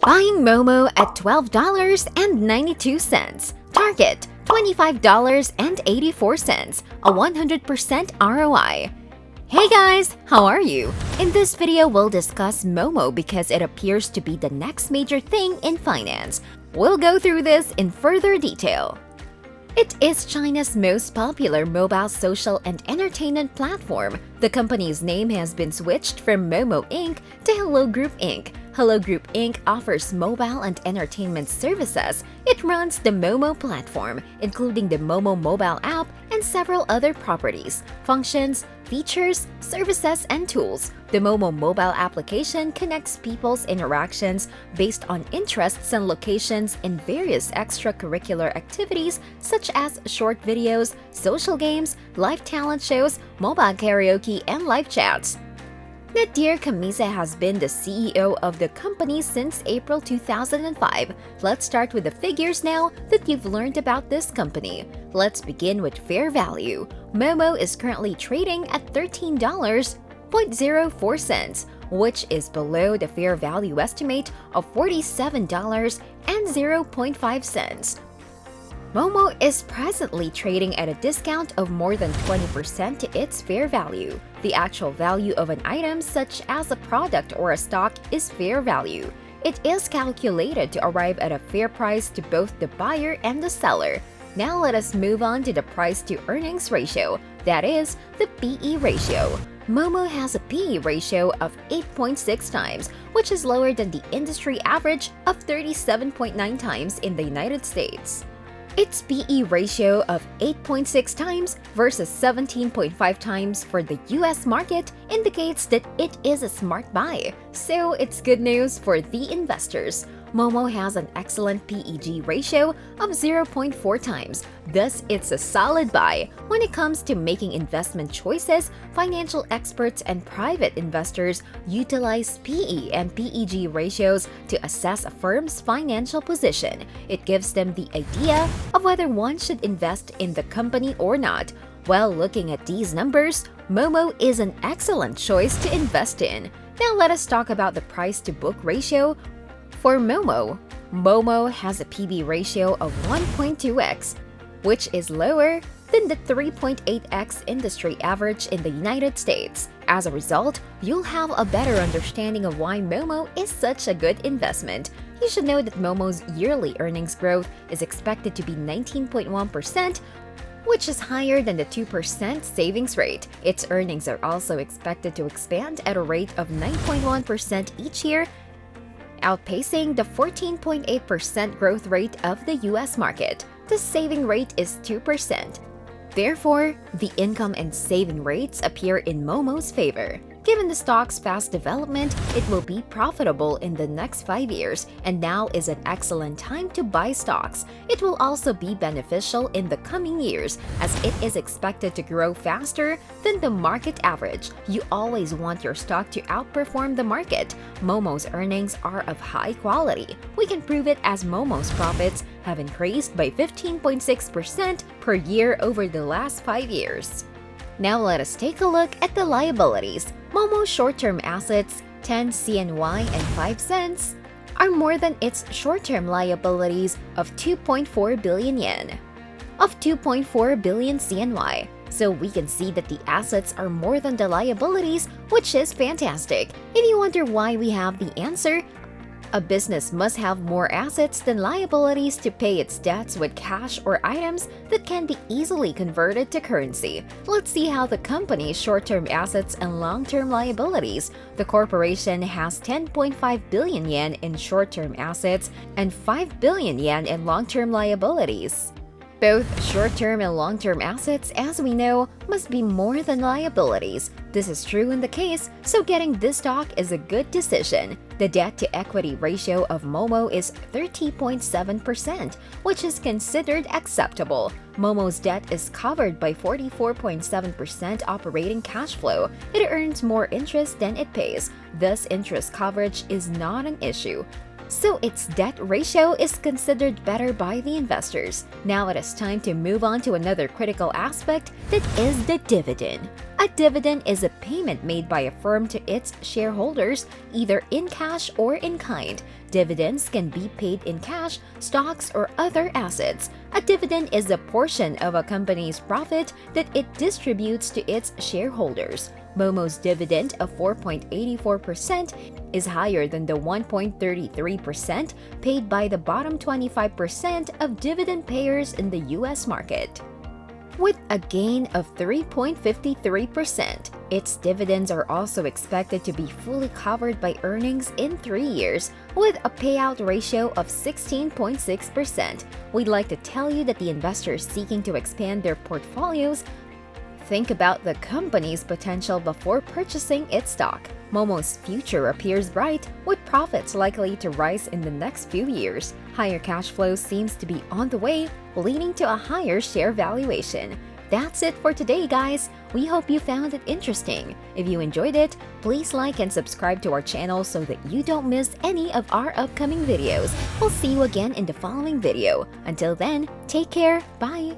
Buying Momo at $12.92. Target $25.84. A 100% ROI. Hey guys, how are you? In this video, we'll discuss Momo because it appears to be the next major thing in finance. We'll go through this in further detail. It is China's most popular mobile social and entertainment platform. The company's name has been switched from Momo Inc. to Hello Group Inc. Hello Group Inc. offers mobile and entertainment services. It runs the Momo platform, including the Momo mobile app and several other properties, functions, features, services, and tools. The Momo mobile application connects people's interactions based on interests and locations in various extracurricular activities such as short videos, social games, live talent shows, mobile karaoke, and live chats. Nadir Kamisa has been the CEO of the company since April 2005. Let's start with the figures now that you've learned about this company. Let's begin with fair value. Momo is currently trading at $13.04, which is below the fair value estimate of $47.05. Momo is presently trading at a discount of more than 20% to its fair value. The actual value of an item such as a product or a stock is fair value. It is calculated to arrive at a fair price to both the buyer and the seller. Now let us move on to the price-to-earnings ratio, that is, the PE ratio. Momo has a PE ratio of 8.6 times, which is lower than the industry average of 37.9 times in the United States. Its PE ratio of 8.6 times versus 17.5 times for the US market indicates that it is a smart buy, so it's good news for the investors. Momo has an excellent PEG ratio of 0.4 times, thus it's a solid buy. When it comes to making investment choices, financial experts and private investors utilize PE and PEG ratios to assess a firm's financial position. It gives them the idea of whether one should invest in the company or not. While looking at these numbers, Momo is an excellent choice to invest in. Now let us talk about the price-to-book ratio. For Momo, Momo has a PB ratio of 1.2x, which is lower than the 3.8x industry average in the United States. As a result, you'll have a better understanding of why Momo is such a good investment. You should know that Momo's yearly earnings growth is expected to be 19.1%, which is higher than the 2% savings rate. Its earnings are also expected to expand at a rate of 9.1% each year, outpacing the 14.8% growth rate of the US market. The saving rate is 2%. Therefore, the income and saving rates appear in Momo's favor. Given the stock's fast development, it will be profitable in the next 5 years, and now is an excellent time to buy stocks. It will also be beneficial in the coming years, as it is expected to grow faster than the market average. You always want your stock to outperform the market. Momo's earnings are of high quality. We can prove it as Momo's profits have increased by 15.6% per year over the last 5 years. Now let us take a look at the liabilities. Momo's short-term assets, 10 CNY and 5 cents, are more than its short-term liabilities of 2.4 billion yen, of 2.4 billion CNY. So we can see that the assets are more than the liabilities, which is fantastic. If you wonder why we have the answer, a business must have more assets than liabilities to pay its debts with cash or items that can be easily converted to currency. Let's see how the company's short-term assets and long-term liabilities. The corporation has 10.5 billion yen in short-term assets and 5 billion yen in long-term liabilities. Both short-term and long-term assets, as we know, must be more than liabilities. This is true in the case, so getting this stock is a good decision. The debt-to-equity ratio of Momo is 30.7%, which is considered acceptable. Momo's debt is covered by 44.7% operating cash flow. It earns more interest than it pays, thus interest coverage is not an issue. So its debt ratio is considered better by the investors. Now it is time to move on to another critical aspect, that is the dividend. A dividend is a payment made by a firm to its shareholders, either in cash or in kind. Dividends can be paid in cash, stocks, or other assets. A dividend is a portion of a company's profit that it distributes to its shareholders. Momo's dividend of 4.84% is higher than the 1.33% paid by the bottom 25% of dividend payers in the US market. With a gain of 3.53%, its dividends are also expected to be fully covered by earnings in 3 years, with a payout ratio of 16.6%. We'd like to tell you that the investors seeking to expand their portfolios think about the company's potential before purchasing its stock. Momo's future appears bright, with profits likely to rise in the next few years. Higher cash flow seems to be on the way, leading to a higher share valuation. That's it for today, guys. We hope you found it interesting. If you enjoyed it, please like and subscribe to our channel so that you don't miss any of our upcoming videos. We'll see you again in the following video. Until then, take care. Bye.